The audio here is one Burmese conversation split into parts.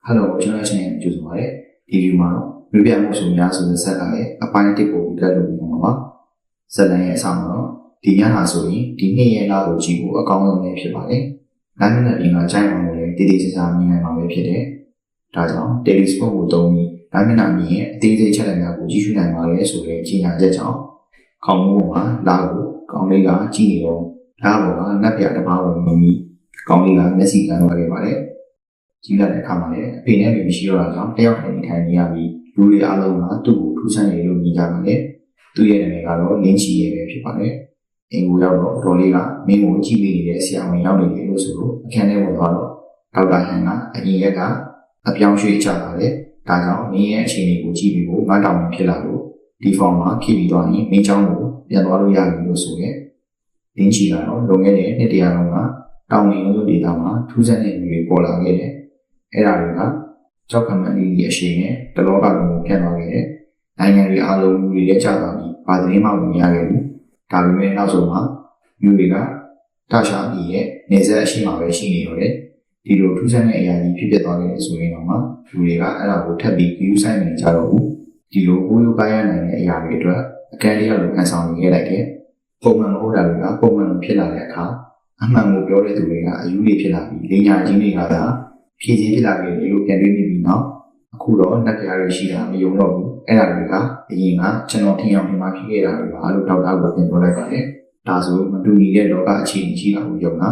Hello,ကျွန်တော်ချင်းကြိုဆိုပါရစေ။ဒီဗီဒီယိုမှာတော့လူပြမှုဆိုများဆိုတဲ့ဇာတ်ကားရဲ့အပိုင်းတစ်ကိုပြတ်လို့ပြောမှာပါ။ဇာတ်လမ်းရဲ့အဆောင်တော့ဒီညဟာဆိုရင်ဒီနေ့ရဲ့လာကိုကြည့်ဖို့အကောင်းဆုံးပဲဖြစ်ပါတယ်။နားမျက်နှာပြင်ကကြိုက်အောင်လည်းတည်တည်ချာချာမြင်နိုင်မှာပဲဖြစ်တယ်။ဒါကြောင့် telescope ကိုသုံးပြီးနားမျက်နှာပြင်ရဲ့အသေးစိတ်ချက်လက်များကိုကြည့်ရှုနိုင်ပါလေဆိုတဲ့ကြီးညာချက်ကြောင့်ခေါင်းမိုးမှာလာကိုကောင်းလေးကကြည့်နေတော့လာပေါ်ကငတ်ပြတစ်ပါးကိုမြင်ပြီးကောင်းလေးကမျက်စိကန်းသွားခဲ့ပါတယ်။ကြီးလာတဲ့အခါမှာလည်းအဖေနဲ့မိမရှိတော့တာကြောင့်တယောက်ထိုင်နေရပြီးလူတွေအားလုံးကသူ့ကိုထူးဆန်းနေလို့မြင်ကြပါတယ်။သူ့ရဲ့နာမည်ကတော့လင်းချီရဲ့ပဲဖြစ်ပါတယ်။အင်ကိုရောက်တော့တော်လေးကမင်းကိုကြည့်ပြီးနေတဲ့ဆရာဝန်ရောက်နေတယ်လို့ဆိုလို့အခန်းထဲဝင်သွားတော့ဒေါက်တာဟန်ကအရင်ရက်ကအပြောင်းရွှေ့ချပါတယ်။ဒါကြောင့်မင်းရဲ့အခြေအနေကိုကြည့်ပြီးဖို့ငါတောင်းဖြစ်လာလို့ဒီဖောင်မှာခေပြီးသွားရင်မင်းเจ้าကိုပြန်သွားလို့ရပြီလို့ဆိုရဲလင်းချီကတော့လွန်ခဲ့တဲ့နှစ်တရာလုံးကတောင်းနေလို့ဒေတာမှာထူးဆန်းတဲ့လူတွေပေါ်လာခဲ့တယ်။အဲ့ဒါတွေကကြောက်ခမန်းလေးရဲ့အရှိန်နဲ့တလောကလုံးကိုပြန်သွားခဲ့တယ်။နိုင်ငံတွေအားလုံးလူတွေရဲ့ကြာသွားပြီးဘာသတင်းမှမရခဲ့ဘူး။ဒါပေမဲ့နောက်ဆုံးမှာလူတွေကတခြားပြည်ရဲ့နေဆက်အရှိမှပဲရှိနေတော့တယ်။ဒီလိုထူးဆန်းတဲ့အရာကြီးဖြစ်သွားခဲ့တဲ့ဆိုရင်တော့မှလူတွေကအဲ့ဒါကိုထပ်ပြီးကြည့်ဆိုင်နေကြတော့ဘူး။ဒီလိုကိုယ်ရိုးကားရနိုင်တဲ့အရာတွေအတွက်အကန့်လေးလိုခံဆောင်နေခဲ့လိုက်တယ်။ပုံမှန်မဟုတ်တာတွေကပုံမှန်လိုဖြစ်လာတဲ့အခါအမှန်ကိုပြောတဲ့သူတွေကအယူလေးဖြစ်လာပြီးလိညာကြီးတွေကသာဖြည့်စည်းဖြစ်လာခဲ့တယ်လို့ပြန်တွေးမိပြီးနောက်အခုတော့နှက်ပြားတွေရှိတာမယုံတော့ဘူးအဲ့ဒါတွေကအရင်ကကျွန်တော်ထင်အောင်ဒီမှာဖြစ်ခဲ့တာတွေပါလို့ဒေါက်တာကပြန်ပြောလိုက်ပါတယ်ဒါဆိုမတူညီတဲ့လောကအခြေအနေရှိတာကိုယုံတာ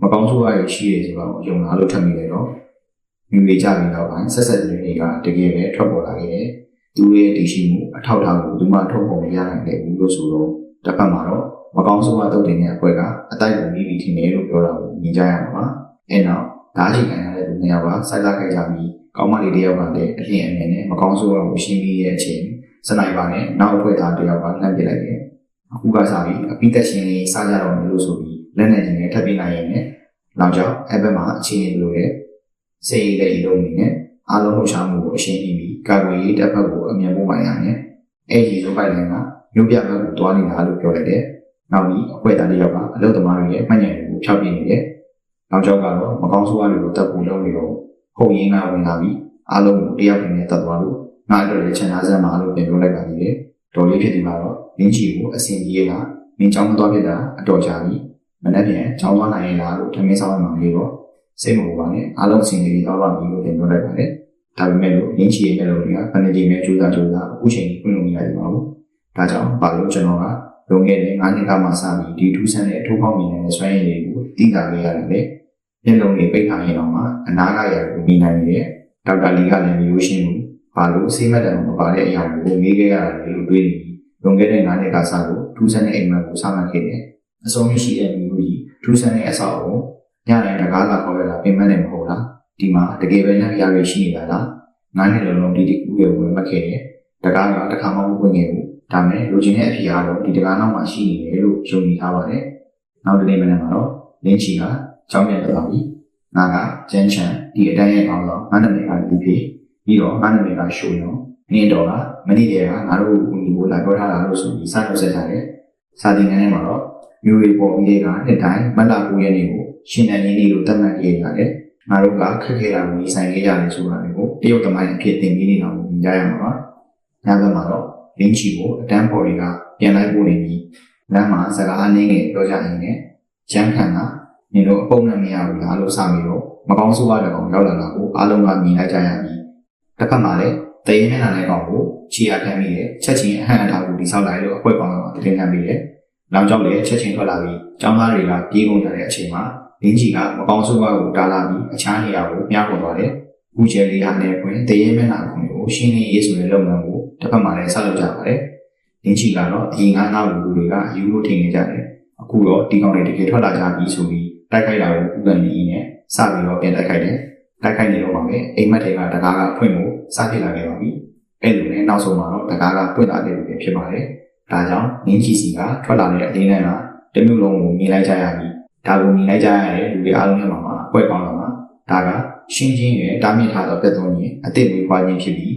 မကောင်းဆိုးရရရှိတယ်ဆိုတော့ယုံတာလို့ထပ်မိတယ်တော့မြူတွေကြပြီးတော့ဆက်ဆက်တွေကတကယ်ပဲထွက်ပေါ်လာခဲ့တယ်သူရဲ့တည်ရှိမှုအထောက်အထားကိုဒီမှာထုတ်ပေါ်မရနိုင်တဲ့ဘူးလို့ဆိုတော့တစ်ဖက်မှာတော့မကောင်းဆိုးရတုတ်တင်တဲ့အဖွဲ့ကအတိုက်ကိုမိပြီးထင်တယ်လို့ပြောတာကိုမြင်ကြရမှာပါအဲ့တော့ဒါချိန်ခံရတဲ့လူမျိုးကစိုက်လာခဲ့ကြပြီးကောင်းမလေးတယောက်ကလည်းအလင်းအမြင်နဲ့မကောင်းဆိုးအောင်ရှင်းပြီးရဲ့အချိန်စနိုက်ပါနဲ့နောက်အဖွဲ့သားတယောက်ကလှမ်းပစ်လိုက်တယ်အခုကစားပြီးအပိသက်ရှင်လေးစားကြတော့မယ်လို့ဆိုပြီးလက်နဲ့ကြီးနဲ့ထပ်ပြလိုက်ရင်လည်းနောက်ကြောင့်အဲ့ဘက်မှာအခြေအနေလိုတဲ့စေးရည်တဲ့ဤလုံးနေနဲ့အားလုံးလှရှားမှုကိုအရှင်းပြီးကာကွယ်ရေးတပ်ဖက်ကိုအမြင်ပို့နိုင်ရတယ်အဲ့ဒီလိုပိုက်လန်ကမြို့ပြဘက်ကိုတွားနေတာလို့ပြောလိုက်တယ်နောက်ပြီးအဖွဲ့သားတယောက်ကအလုပ်သမားတွေရဲ့မှတ်ဉာဏ်တွေကိုဖျောက်ပြနေတယ်နောက်ကျောက်ကတော့မကောင်းဆိုးရတွေကိုတပ်ဖို့လုပ်နေတော့ဟုတ်ရင်းကဝင်လာပြီးအားလုံးကိုတယောက်နဲ့တပ်သွားလို့ငါတို့လည်းချန်သားစမ်းမှာလို့ပြန်ပြောလိုက်ပါသေးတယ်။တော်လေးဖြစ်ဒီမှာတော့လင်းချီကိုအစင်ကြီးကမင်းချောင်းသွားဖြစ်တာအတော်ကြာပြီ။မနေ့ပြန်ချောင်းသွားနိုင်ရင်လားလို့ထမင်းဆောင်မှလေးတော့စိတ်မပူပါနဲ့အားလုံးအစင်ကြီးသွားပါပြီလို့ပြန်ပြောလိုက်ပါတယ်။ဒါပေမဲ့လို့လင်းချီရဲ့မျက်လုံးတွေကဘယ်နှကြိမ်ပဲကြိုးစားအခုချိန်ကြီးဖွင့်လို့မရသေးပါဘူး။ဒါကြောင့်ဘာလို့ကျွန်တော်ကလွန်ခဲ့တဲ့9နှစ်ကမှစပြီးဒီထူးဆန်းတဲ့အထိုးပေါက်မြင်တဲ့စွမ်းရည်တွေကိုသိတာခဲ့ရတယ်လေ။မျက်လုံးတွေပိတ်ထားရင်တော့မှအနားကရကိုမြင်နိုင်တယ်ဒေါက်တာလီကလည်းမျိုးရှင်းမှုဘာလို့စိတ်မတန်မပါတဲ့အရာကိုမေးခဲ့ရတယ်လို့တွေးနေပြီးလွန်ခဲ့တဲ့9နှစ်ကစလို့ထူးဆန်းတဲ့အိမ်မက်ကိုစောင့်နေခဲ့တယ်အဆုံးရှိတဲ့မျိုးကြီးထူးဆန်းတဲ့အဆောက်အုံညတိုင်းတကားလာခေါ်ရတာပြင်မနဲ့မဟုတ်လားဒီမှာတကယ်ပဲလက်ရရရှိနေတာလား9နှစ်လုံးဒီကူရဲ့ဝင်မခဲ့တယ်တကားကတစ်ခါမှမဝင်ခဲ့ဘူးဒါမဲ့လူချင်းရဲ့အဖေကတော့ဒီတကားနောက်မှာရှိနေတယ်လို့ယုံကြည်ထားပါတယ်နောက်တစ်နေ့မနေ့မှာတော့လင်းချီကကျောင်းပြန်သွားပြီငါကကျန်းချန်ဒီအတိုင်းရဲ့ကောင်းတော့ငါနာမည်ကဒီဖြစ်ပြီးတော့ငါနာမည်ကရှိုးရုံနင်းတော့ကမနေ့တည်းကငါတို့ကိုညီကိုလာပြောထားတာလို့ဆိုပြီးစထုတ်ဆက်ထားတယ်စာတင်ခန်းထဲမှာတော့မျိုးတွေပေါ်ပြီးတဲ့ကနှစ်တိုင်းမတ်လ9ရက်နေ့ကိုရှင်တန်ကြီးလို့သတ်မှတ်ခဲ့ရတယ်ငါတို့ကခက်ခဲတာကိုဆိုင်ခဲ့ရတယ်ဆိုတာကိုတရုတ်သမိုင်းအဖြစ်သင်ပြီးနေတာကိုမြင်ကြရမှာပါညဘက်မှာတော့လင်းချီကိုအတန်းပေါ်တွေကပြန်လိုက်ပို့နေပြီးလမ်းမှာစကားအနည်းငယ်ပြောကြရင်းနဲ့ကျန်းခံကနင်တို့အပုံနဲ့မရဘူးလားလို့စပြီးတော့မကောင်းဆိုးရတဲ့ကောင်ရောက်လာတာကိုအားလုံးကမြင်လိုက်ကြရပြီးတစ်ဖက်မှာလည်းတရင်မျက်နှာနဲ့ကောင်ကိုချီရခံပြီးတဲ့ချက်ချင်းအဟံအထာကိုတိဆောက်လိုက်လို့အခွက်ကောင်ကတင်ခံပြီးတဲ့နောက်ကျောက်လည်းချက်ချင်းထွက်လာပြီးကျောင်းသားတွေကပြေးကုန်ကြတဲ့အချိန်မှာလင်းကြီးကမကောင်းဆိုးရကိုတားလာပြီးအခြားနေရာကိုမြားပေါ်သွားတယ်ဦးကျဲလေးဟာနဲ့ခွင်တရင်မျက်နှာကောင်ကိုရှင်းလင်းရေးဆိုတဲ့လုပ်ငန်းကိုတစ်ဖက်မှာလည်းဆက်လုပ်ကြပါတယ်လင်းကြီးကတော့အရင်ကနောက်လူတွေကအယူလို့ထင်နေကြတယ်အခုတော့ဒီကောင်တွေတကယ်ထွက်လာကြပြီဆိုပြီးတိုက်ခိုက်တာကိုဥပဒေကြီးနဲ့စပြီးတော့ပြန်တိုက်ခိုက်တယ်တိုက်ခိုက်နေတော့မှပဲအိမ်မက်တွေကတကားကဖွင့်ဖို့စဖြစ်လာခဲ့ပါပြီအဲ့လိုနဲ့နောက်ဆုံးမှာတော့တကားကပွင့်လာတဲ့လူတွေဖြစ်ပါတယ်ဒါကြောင့်နင်းချီစီကထွက်လာတဲ့အလေးနဲ့ကတမျိုးလုံးကိုမြင်လိုက်ကြရပြီးဒါကိုမြင်လိုက်ကြရတဲ့လူတွေအားလုံးထဲမှာအကွက်ကောင်းတော့မှာဒါကရှင်းချင်းရဲ့တားမြစ်ထားသောပြတ်သုံးခြင်းအစ်စ်ဝေးခွာခြင်းဖြစ်ပြီး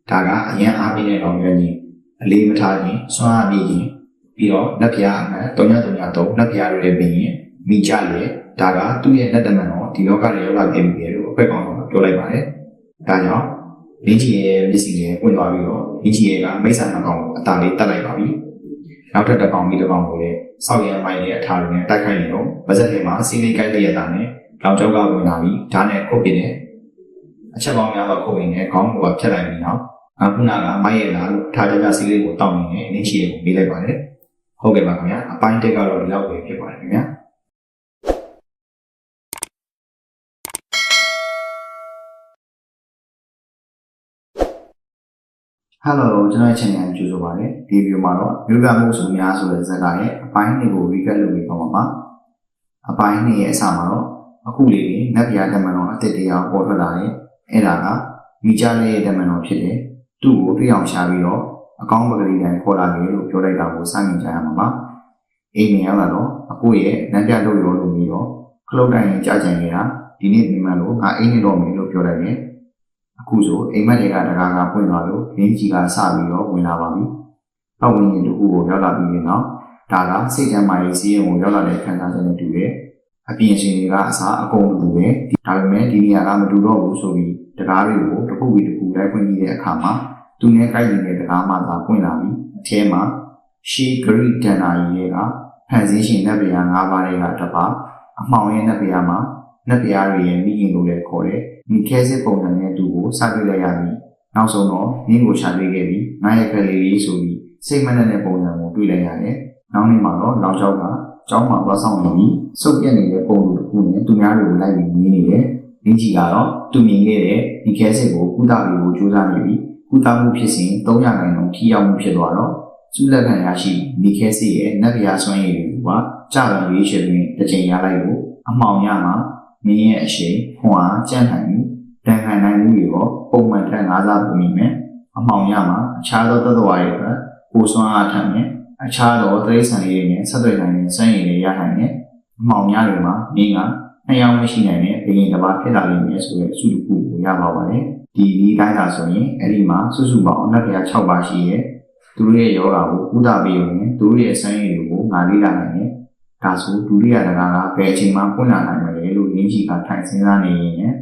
ဒါကအရန်အားပြတဲ့ကောင်မျိုးကြီးအလေးမထားခြင်းစွမ်းအားပြခြင်းပြီးတော့လက်ဖျားအမှန်3 3 3လက်ဖျားတွေလည်းပြင်ရင်မိကြလေဒါကသူ့ရဲ့လက်တမန်တော့ဒီလောကရဲ့ရောက်လာခဲ့ပြီလို့အခွက်ကောင်ကပြောလိုက်ပါတယ် ဒါကြောင့်လင်းကြီးရဲ့မျက်စိနဲ့ပွင့်သွားပြီးတော့လင်းကြီးရဲ့ကမိတ်ဆန်နှကောင်ကိုအသာလေးတက်လိုက်ပါပြီနောက်ထပ်တစ်ကောင်ပြီးတစ်ကောင်ကိုလည်းစောက်ရမ်းပိုင်းရဲ့အထာတွေနဲ့တိုက်ခိုက်နေတော့ဗဇက်ထဲမှာစီးလေးကိုက်တဲ့ရတာနဲ့လောင်ကျောက်ကဝင်လာပြီးဓာတ်နဲ့ခုတ်ပြတဲ့အချက်ပေါင်းများစွာခုတ်ရင်းနဲ့ခေါင်းကိုဖြတ်လိုက်ပြီးနောက်ခုနကမိုက်ရလာလို့ထားကြစီးလေးကိုတောက်နေတယ်လင်းကြီးရဲ့ကိုပေးလိုက်ပါတယ်ဟုတ်ကဲ့ပါခင်ဗျာအပိုင်းတက်ကတော့ဒီလောက်ပဲဖြစ်ပါတယ်ခင်ဗျာHello ကျွန်တော်ရဲ့ channel ကိုကြိုဆိုပါရစေဒီ video မှာတော့မြို့ပြမှုဆိုများဆိုတဲ့ဇာတ်ကားရဲ့အပိုင်း2ကို recap လုပ်ပြီးတော့ပါအပိုင်း2ရဲ့အစမှာတော့အခုလေးနေနတ်ပြားဓမ္မတော်အသက်တရားပေါ်ထွက်လာတယ်အဲ့ဒါကမိကြလေးရဲ့ဓမ္မတော်ဖြစ်တယ်သူ့ကိုတွေ့အောင်ရှာပြီးတော့အကောင်းပကတိတိုင်းခေါ်လာတယ်လို့ပြောလိုက်တာကိုစမြင်ကြရမှာပါအိမ်မြင်ရတာတော့အခုရဲ့နတ်ပြားတို့ရောလို့ပြီးတော့ခလုတ်တိုင်းရင်ကြားကြံနေတာဒီနေ့ဒီမှန်လို့ငါအိမ်နေတော့မယ်လို့ပြောလိုက်တယ်အခုဆိုအိမ်မက်တွေကတကားကပွင့်သွားလို့လင်းကြီးကစပြီးတော့ဝင်လာပါပြီ။နောက်ဝင်ရင်တို့ကိုရောက်လာပြီးတော့ဒါကစိတ်ချမ်းသာရေးစီးရင်ကိုရောက်လာတဲ့ခံစားချက်နဲ့တူတယ်။အပြင်ရှင်တွေကအစားအကုန်တူတယ်။ဒါပေမဲ့ဒီနေရာကမတူတော့ဘူးဆိုပြီးတကားတွေကိုတစ်ခုပြီးတစ်ခုလိုက်ဖွင့်ကြည့်တဲ့အခါမှာသူနဲ့ကိုက်နေတဲ့တကားမှသာပွင့်လာပြီးအထဲမှာရှီဂရိတန်နာကြီးကဖန်ဆင်းရှင်နတ်ဗျာ၅ပါးတွေကတပါအမှောင်ရဲ့နတ်ဗျာမှာနတ်ဗျာတွေရဲ့မိခင်ကိုလည်းခေါ်တယ်ဒီခဲစစ်ပုံစံနဲ့သူ့ကိုစတွေ့လိုက်ရပြီးနောက်ဆုံးတော့မင်းကိုရှာတွေ့ခဲ့ပြီးငါရဲ့ကလေးလေးဆိုပြီးစိတ်မနှက်တဲ့ပုံစံကိုတွေ့လိုက်ရတယ်။နောက်နေ့မှာတော့လောင်ကျောက်ကကျောင်းမှာသွားဆောင်နေပြီးစုပ်ပြက်နေတဲ့ပုံစံတစ်ခုနဲ့သူများတွေကိုလိုက်ပြီးမြင်နေတယ်။လင်းကြီးကတော့သူမြင်ခဲ့တဲ့ဒီခဲစစ်ကိုကုသပြီးကိုကြိုးစားနေပြီးကုသမှုဖြစ်စဉ်300ခန့်ထိရောက်မှုဖြစ်သွားတော့စုလက်ခံရရှိဒီခဲစစ်ရဲ့နတ်ဗျာဆွမ်းရည်တွေကကြာလွန်ရေးချင်ပြီးတစ်ချိန်ရလိုက်လို့အမှောင်ရမှာမင်းရဲ့အရှိန်ခွန်အားကြံ့နိုင်မှုတန်ခိုင်နိုင်မှုတွေရောပုံမှန်ထက်၅ဆပိုမိမယ်အမှောင်ရမှာအခြားသောသတ္တဝါတွေအတွက်ပိုဆွမ်းအားထက်မယ်အခြားသောတိရစ္ဆာန်တွေနဲ့ဆက်သွယ်နိုင်တဲ့စွမ်းရည်တွေရနိုင်တယ်အမှောင်ရတွေမှာမင်းကနှစ်ယောက်မရှိနိုင်တဲ့ဘယင်တစ်ပါးဖြစ်လာလိမ့်မယ်ဆိုတဲ့စုတစ်ခုကိုရပါပါတယ်ဒီတိုင်းသာဆိုရင်အဲ့ဒီမှာစုစုပေါင်းအနက်တရား6ပါးရှိရဲ့သူတို့ရဲ့ယောဂါကိုကုသပေးရုံနဲ့သူတို့ရဲ့စွမ်းရည်တွေကိုငါလေးလာနိုင်တယ်ဒါဆိုဒုတိယတကားကဘယ်အချိန်မှပွင့်လာနိုင်မလဲလို့ရင်းကြီးကထိုင်စဉ်းစားနေရင်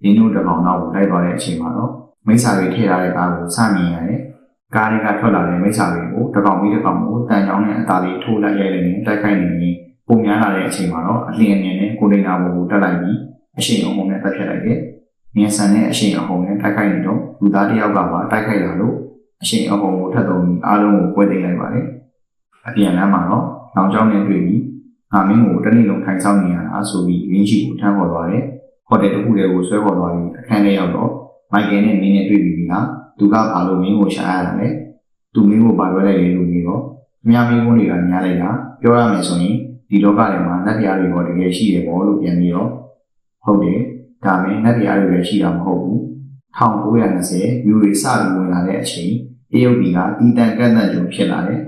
ရင်းတို့တစ်ကောင်တော့လိုက်သွားတဲ့အချိန်မှာတော့မိစ္ဆာတွေထည့်ထားတဲ့ကားကိုစမြင်ရတယ်။ကားတွေကထွက်လာတဲ့မိစ္ဆာတွေကိုတစ်ကောင်ပြီးတစ်ကောင်ကိုတန်ကြောင်းနဲ့အသာလေးထိုးလိုက်ရိုက်နေတိုက်ခိုက်နေရင်ပုံများလာတဲ့အချိန်မှာတော့အလင်းအမြင်နဲ့ကိုဒိန်နာဘုံကိုတက်လိုက်ပြီးအရှိန်အဟုန်နဲ့တက်ဖြတ်လိုက်တယ်။မြန်ဆန်တဲ့အရှိန်အဟုန်နဲ့တိုက်ခိုက်နေတော့လူသားတစ်ယောက်ကပါတိုက်ခိုက်လာလို့အရှိန်အဟုန်ကိုထပ်သုံးပြီးအားလုံးကိုပွဲသိမ်းလိုက်ပါတယ်။အပြန်လမ်းမှာတော့နောင်ကျောင်းနဲ့တွေ့ပြီးငါမင်းကိုတနေ့လုံးထိုင်ဆောင်နေရတာဆိုပြီးရင်းရှိကိုထမ်းခေါ်သွားတယ်။ဟိုတယ်တစ်ခုတည်းကိုဆွဲခေါ်သွားပြီးအခန်းထဲရောက်တော့မိုက်ကယ်နဲ့မင်းနဲ့တွေ့ပြီးဟာသူကဘာလို့မင်းကိုရှာရတာလဲ။သူမင်းကိုဘာပြောလိုက်လဲလို့ပြီးတော့အများမင်းကိုတွေကများလိုက်တာပြောရမယ်ဆိုရင်ဒီလောကထဲမှာနတ်ဗျာတွေတော့တကယ်ရှိတယ်ပေါ့လို့ပြန်ပြီးတော့ဟုတ်တယ်ဒါမင်းနတ်ဗျာတွေပဲရှိတာမဟုတ်ဘူး1920မျိုးတွေစပြီးဝင်လာတဲ့အချိန်တရုတ်ပြည်ကတီတန်ကန့်တန့်ကြုံဖြစ်လာတယ်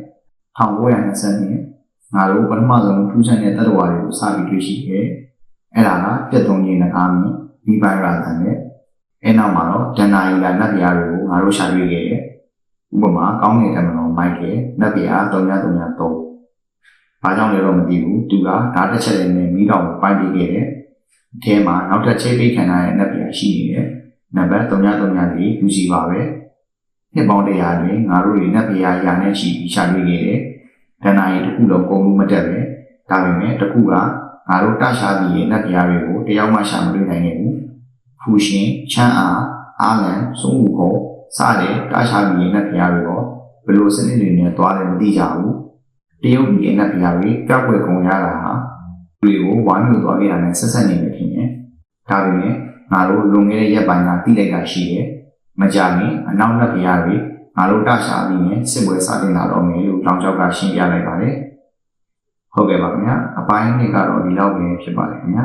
1920ငါတို့ပထမဆုံးထူးခြားတဲ့တတ္တဝါတွေကိုစပြီးတွေ့ရှိခဲ့အဲ့ဒါကပြတ်သုံးခြင်းနဲ့အားမြင်ဒီပိုင်းရာတန်နဲ့အဲ့နောက်မှာတော့ဒဏ္ဍာရီကနတ်ဗျာတွေကိုငါတို့ရှာတွေ့ခဲ့တယ်ဥပမာကောင်းတဲ့ကံမတော်မိုက်ကယ်နတ်ဗျာ3333ဘာကြောင့်လဲတော့မသိဘူးသူကဓာတ်တစ်ချက်လေးနဲ့မိတော်ကိုပိုင်းပေးခဲ့တယ်အထဲမှာနောက်ထပ်ချိတ်ပိတ်ခံရတဲ့နတ်ဗျာရှိနေတယ်နံပါတ်3334လူစီပါပဲနှစ်ပေါင်း100တွင်ငါတို့တွေနတ်ဗျာရာနဲ့ရှိပြီးရှာတွေ့ခဲ့တယ်ဒဏ္ဍာရီတစ်ခုလုံးကုန်လို့မတက်ပဲဒါပေမဲ့တစ်ခုကငါတို့တရှားပြီးရဲ့နတ်ဗျာတွေကိုတယောက်မှရှာမတွေ့နိုင်ခဲ့ဘူးဖူရှင်ချမ်းအားလန်စုံမှုကိုစတဲ့တရှားပြီးရဲ့နတ်ဗျာတွေတော့ဘယ်လိုစနစ်တွေနဲ့သွားတယ်မသိကြဘူးတရုတ်ပြည်ရဲ့နတ်ဗျာတွေကြောက်ွယ်ကုန်ရတာဟာလူတွေကိုဝိုင်းလို့သွားခဲ့တာနဲ့ဆက်ဆက်နေတယ်ဖြစ်နေဒါပေမဲ့ငါတို့လွန်ခဲ့တဲ့ရက်ပိုင်းကတိလိုက်တာရှိတယ်မကြခင်အနောက်နတ်ဗျာတွေငါတို့တရှားပြီးရင်စစ်ပွဲစတင်လာတော့မယ်လို့တောင်ကျောက်ကရှင်းပြလိုက်ပါတယ်ဟုတ်ကဲ့ပါခင်ဗျာအပိုင်းလေးကတော့ဒီလောက်ပဲဖြစ်ပါတယ်ခင်ဗျာ